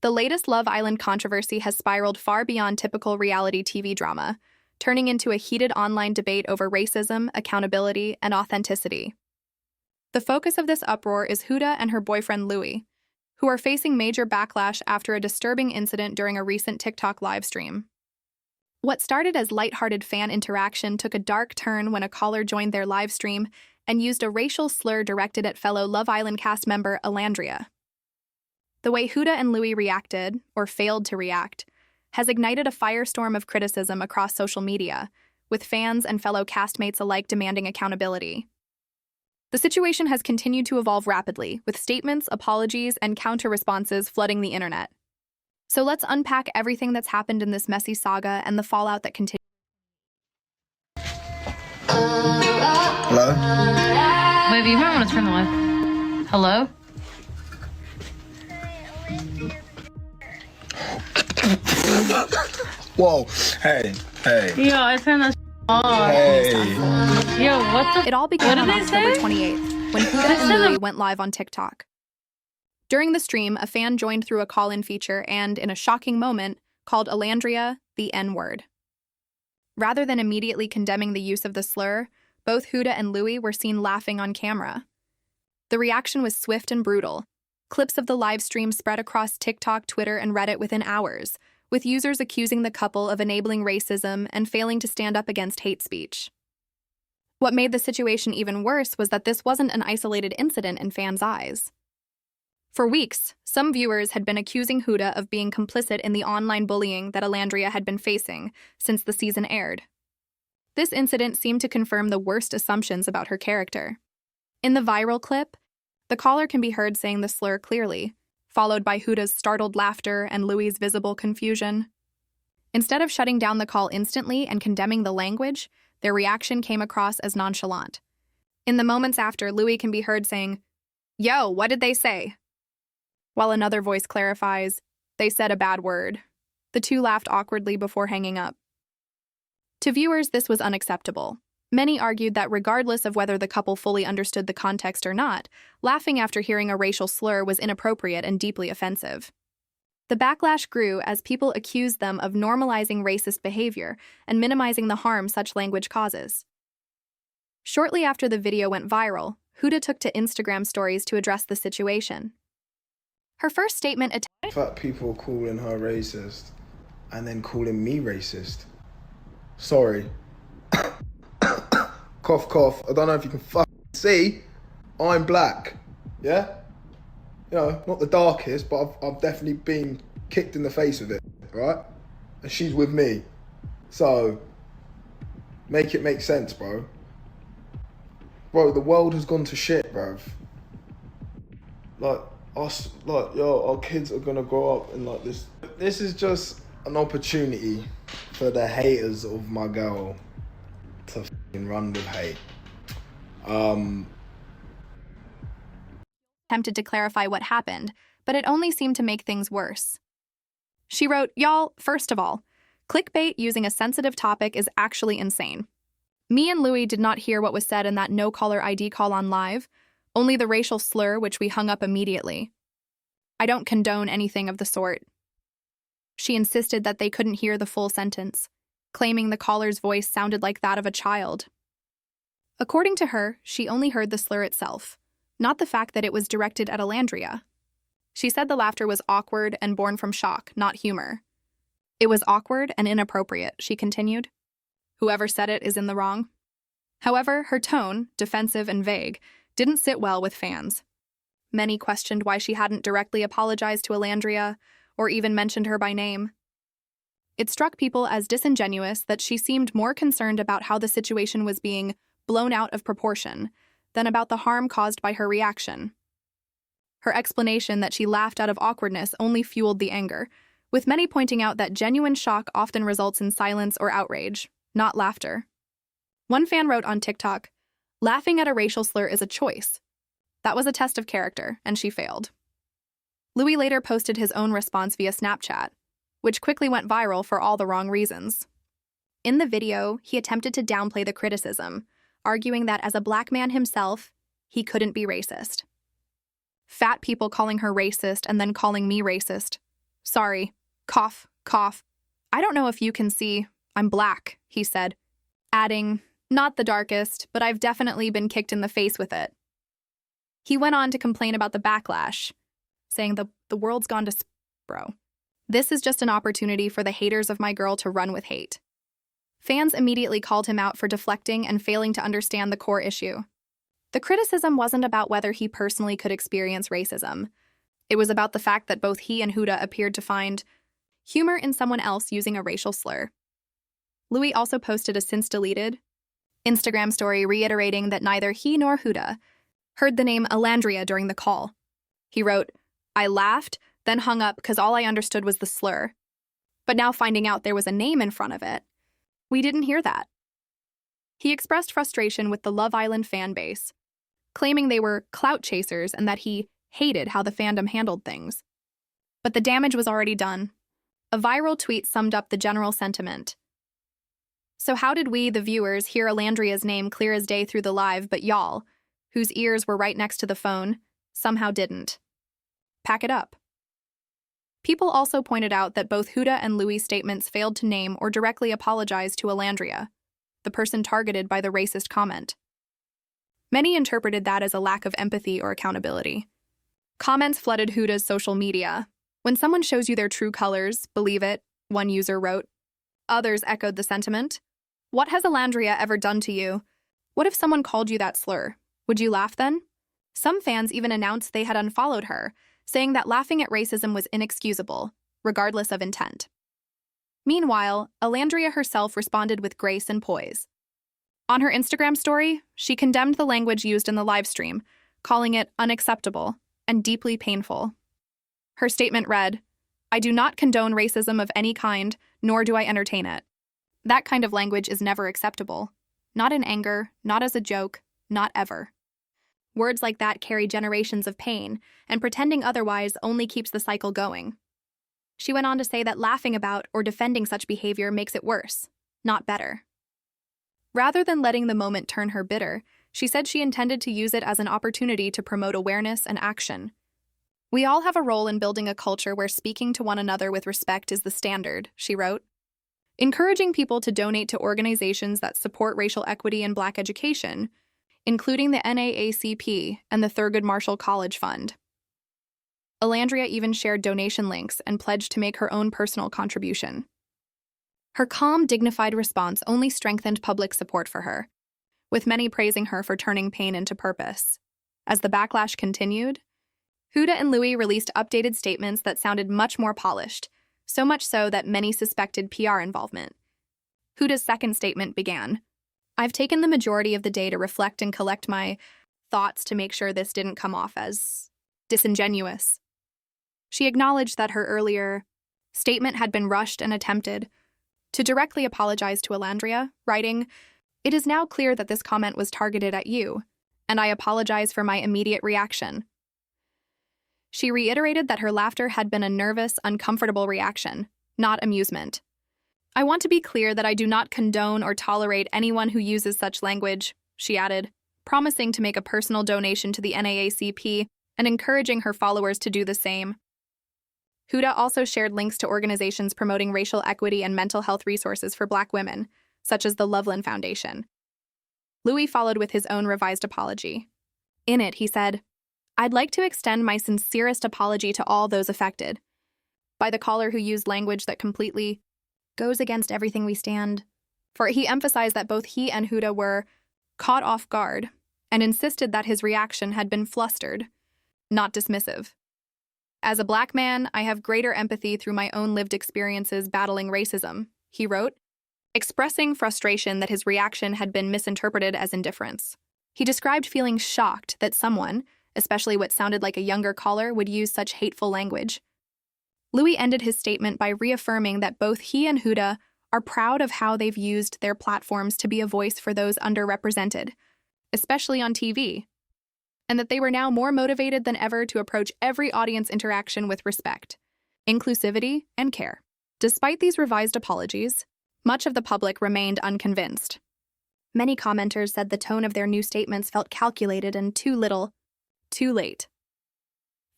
The latest Love Island controversy has spiraled far beyond typical reality TV drama, turning into a heated online debate over racism, accountability, and authenticity. The focus of this uproar is Huda and her boyfriend Louie, who are facing major backlash after a disturbing incident during a recent TikTok livestream. What started as lighthearted fan interaction took a dark turn when a caller joined their livestream and used a racial slur directed at fellow Love Island cast member Alandria. The way Huda and Louie reacted, or failed to react, has ignited a firestorm of criticism across social media, with fans and fellow castmates alike demanding accountability. The situation has continued to evolve rapidly, with statements, apologies, and counter-responses flooding the internet. So let's unpack everything that's happened in this messy saga and the fallout that continues. Hello? Baby, you might want to turn the light. Hello? Whoa. Hey. Yo, I turned that off. Hey. Yo, what the? It all began on What did they October say? 28th, when Huda and Louie went live on TikTok. During the stream, a fan joined through a call-in feature and, in a shocking moment, called Alandria the N-word. Rather than immediately condemning the use of the slur, both Huda and Louie were seen laughing on camera. The reaction was swift and brutal. Clips of the live stream spread across TikTok, Twitter, and Reddit within hours, with users accusing the couple of enabling racism and failing to stand up against hate speech. What made the situation even worse was that this wasn't an isolated incident in fans' eyes. For weeks, some viewers had been accusing Huda of being complicit in the online bullying that Alandria had been facing since the season aired. This incident seemed to confirm the worst assumptions about her character. In the viral clip, the caller can be heard saying the slur clearly, followed by Huda's startled laughter and Louie's visible confusion. Instead of shutting down the call instantly and condemning the language, their reaction came across as nonchalant. In the moments after, Louie can be heard saying, "Yo, what did they say?" While another voice clarifies, "They said a bad word." The two laughed awkwardly before hanging up. To viewers, this was unacceptable. Many argued that regardless of whether the couple fully understood the context or not, laughing after hearing a racial slur was inappropriate and deeply offensive. The backlash grew as people accused them of normalizing racist behavior and minimizing the harm such language causes. Shortly after the video went viral, Huda took to Instagram stories to address the situation. Her first statement Fat people calling her racist and then calling me racist. Sorry. Cough, cough. I don't know if you can see. I'm black. Yeah? You know, not the darkest, but I've definitely been kicked in the face with it, right? And she's with me. So, make it make sense, bro. Bro, the world has gone to shit, bruv. Our kids are gonna grow up in like this. This is just an opportunity for the haters of my girl to run with hate. attempted to clarify what happened, but it only seemed to make things worse. She wrote, "Y'all, first of all, clickbait using a sensitive topic is actually insane. Me and Louie did not hear what was said in that no-caller ID call on live, only the racial slur, which we hung up immediately. I don't condone anything of the sort." She insisted that they couldn't hear the full sentence, claiming the caller's voice sounded like that of a child. According to her, she only heard the slur itself, not the fact that it was directed at Alandria. She said the laughter was awkward and born from shock, not humor. "It was awkward and inappropriate," she continued. "Whoever said it is in the wrong." However, her tone, defensive and vague, didn't sit well with fans. Many questioned why she hadn't directly apologized to Alandria or even mentioned her by name. It struck people as disingenuous that she seemed more concerned about how the situation was being blown out of proportion than about the harm caused by her reaction. Her explanation that she laughed out of awkwardness only fueled the anger, with many pointing out that genuine shock often results in silence or outrage, not laughter. One fan wrote on TikTok, "Laughing at a racial slur is a choice. That was a test of character, and she failed." Louie later posted his own response via Snapchat, which quickly went viral for all the wrong reasons. In the video, he attempted to downplay the criticism, arguing that as a black man himself, he couldn't be racist. "Fat people calling her racist and then calling me racist. Sorry. Cough, cough. I don't know if you can see. I'm black, he said, adding, not the darkest, but I've definitely been kicked in the face with it. He went on to complain about the backlash, saying the world's gone to bro. This is just an opportunity for the haters of my girl to run with hate. Fans immediately called him out for deflecting and failing to understand the core issue. The criticism wasn't about whether he personally could experience racism. It was about the fact that both he and Huda appeared to find humor in someone else using a racial slur. Louie also posted a since-deleted Instagram story reiterating that neither he nor Huda heard the name Alandria during the call. He wrote, "I laughed, then hung up because all I understood was the slur. But now finding out there was a name in front of it, we didn't hear that." He expressed frustration with the Love Island fan base, claiming they were clout chasers and that he hated how the fandom handled things. But the damage was already done. A viral tweet summed up the general sentiment. So how did we, the viewers, hear Alandria's name clear as day through the live, but y'all, whose ears were right next to the phone, somehow didn't? Pack it up. People also pointed out that both Huda and Louie's statements failed to name or directly apologize to Alandria, the person targeted by the racist comment. Many interpreted that as a lack of empathy or accountability. Comments flooded Huda's social media. When someone shows you their true colors, believe it, one user wrote. Others echoed the sentiment. What has Alandria ever done to you? What if someone called you that slur? Would you laugh then? Some fans even announced they had unfollowed her, saying that laughing at racism was inexcusable, regardless of intent. Meanwhile, Alandria herself responded with grace and poise. On her Instagram story, she condemned the language used in the livestream, calling it unacceptable and deeply painful. Her statement read, "I do not condone racism of any kind, nor do I entertain it. That kind of language is never acceptable. Not in anger, not as a joke, not ever." Words like that carry generations of pain, and pretending otherwise only keeps the cycle going. She went on to say that laughing about or defending such behavior makes it worse, not better. Rather than letting the moment turn her bitter, she said she intended to use it as an opportunity to promote awareness and action. "We all have a role in building a culture where speaking to one another with respect is the standard," she wrote. Encouraging people to donate to organizations that support racial equity and Black education, including the NAACP and the Thurgood Marshall College Fund. Alandria even shared donation links and pledged to make her own personal contribution. Her calm, dignified response only strengthened public support for her, with many praising her for turning pain into purpose. As the backlash continued, Huda and Louie released updated statements that sounded much more polished, so much so that many suspected PR involvement. Huda's second statement began, "I've taken the majority of the day to reflect and collect my thoughts to make sure this didn't come off as disingenuous." She acknowledged that her earlier statement had been rushed and attempted to directly apologize to Alandria, writing, "It is now clear that this comment was targeted at you, and I apologize for my immediate reaction." She reiterated that her laughter had been a nervous, uncomfortable reaction, not amusement. "I want to be clear that I do not condone or tolerate anyone who uses such language," she added, promising to make a personal donation to the NAACP and encouraging her followers to do the same. Huda also shared links to organizations promoting racial equity and mental health resources for Black women, such as the Loveland Foundation. Louie followed with his own revised apology. In it, he said, "I'd like to extend my sincerest apology to all those affected by the caller who used language that completely goes against everything we stand for." He emphasized that both he and Huda were caught off guard and insisted that his reaction had been flustered, not dismissive. "As a Black man, I have greater empathy through my own lived experiences battling racism," he wrote, expressing frustration that his reaction had been misinterpreted as indifference. He described feeling shocked that someone, especially what sounded like a younger caller, would use such hateful language. Louie ended his statement by reaffirming that both he and Huda are proud of how they've used their platforms to be a voice for those underrepresented, especially on TV, and that they were now more motivated than ever to approach every audience interaction with respect, inclusivity, and care. Despite these revised apologies, much of the public remained unconvinced. Many commenters said the tone of their new statements felt calculated and too little, too late.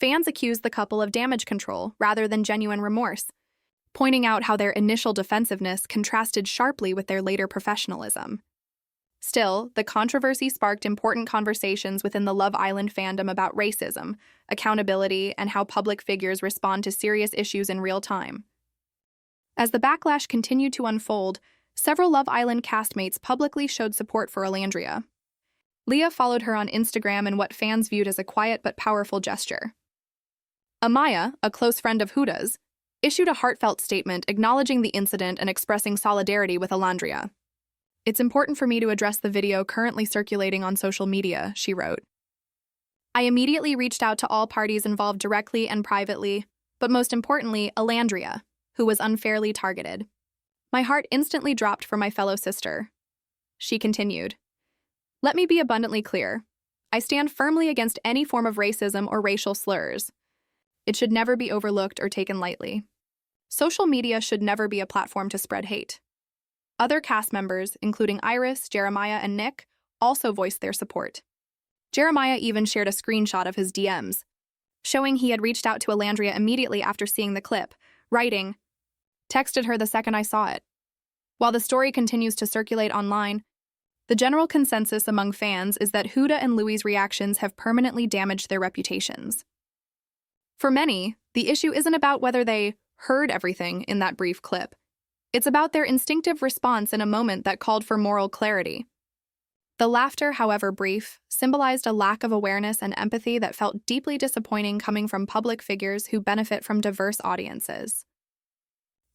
Fans accused the couple of damage control rather than genuine remorse, pointing out how their initial defensiveness contrasted sharply with their later professionalism. Still, the controversy sparked important conversations within the Love Island fandom about racism, accountability, and how public figures respond to serious issues in real time. As the backlash continued to unfold, several Love Island castmates publicly showed support for Alandria. Leah followed her on Instagram in what fans viewed as a quiet but powerful gesture. Amaya, a close friend of Huda's, issued a heartfelt statement acknowledging the incident and expressing solidarity with Alandria. "It's important for me to address the video currently circulating on social media," she wrote. "I immediately reached out to all parties involved directly and privately, but most importantly, Alandria, who was unfairly targeted. My heart instantly dropped for my fellow sister." She continued, "Let me be abundantly clear. I stand firmly against any form of racism or racial slurs. It should never be overlooked or taken lightly. Social media should never be a platform to spread hate." Other cast members, including Iris, Jeremiah, and Nick, also voiced their support. Jeremiah even shared a screenshot of his DMs, showing he had reached out to Alandria immediately after seeing the clip, writing, "Texted her the second I saw it." While the story continues to circulate online, the general consensus among fans is that Huda and Louie's reactions have permanently damaged their reputations. For many, the issue isn't about whether they heard everything in that brief clip. It's about their instinctive response in a moment that called for moral clarity. The laughter, however brief, symbolized a lack of awareness and empathy that felt deeply disappointing coming from public figures who benefit from diverse audiences.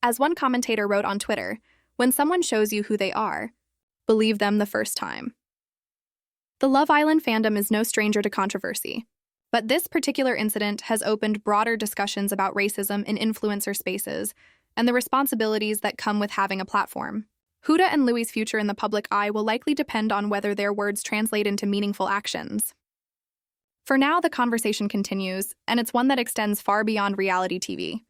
As one commentator wrote on Twitter, "When someone shows you who they are, believe them the first time." The Love Island fandom is no stranger to controversy, but this particular incident has opened broader discussions about racism in influencer spaces and the responsibilities that come with having a platform. Huda and Louie's future in the public eye will likely depend on whether their words translate into meaningful actions. For now, the conversation continues, and it's one that extends far beyond reality TV.